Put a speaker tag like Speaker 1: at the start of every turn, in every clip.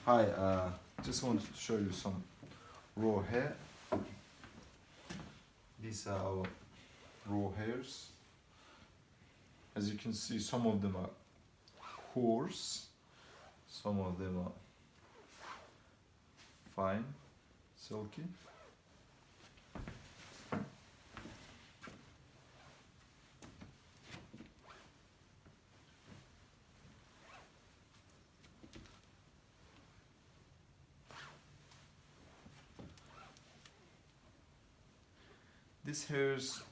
Speaker 1: Hi, just wanted to show you some raw hair. These are our raw hairs. As you can see, some of them are coarse, some of them are fine, silky. These hairs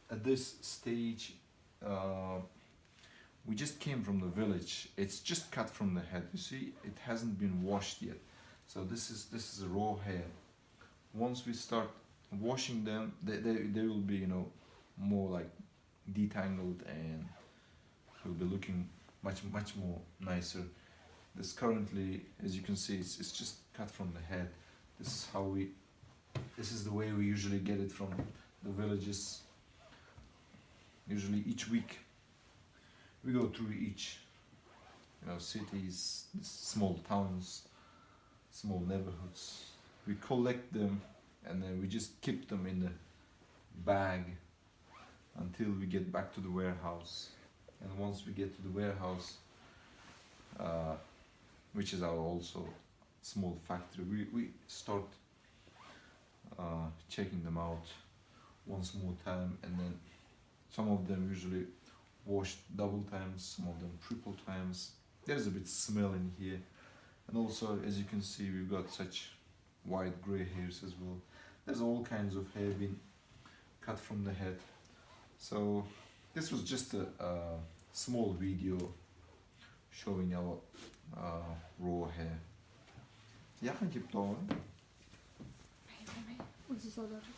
Speaker 1: at this stage, we just came from the village. It's just cut from the head. You see, it hasn't been washed yet. So this is a raw hair. Once we start washing them, they will be, you know, more like detangled and will be looking much more nicer. This currently, as you can see, it's just cut from the head. This is the way we usually get it from the villages. Usually each week we go through each, you know, cities, small towns, small neighborhoods. We collect them and then we just keep them in the bag until we get back to the warehouse. And once we get to the warehouse, which is our also small factory, we start checking them out once more time, and then some of them usually washed double times, some of them triple times. There's a bit smell in here, and also, as you can see, we've got such white gray hairs as well. There's all kinds of hair being cut from the head. So this was just a small video showing our raw hair. Ja, ik heb het al.
Speaker 2: Onze soldaten.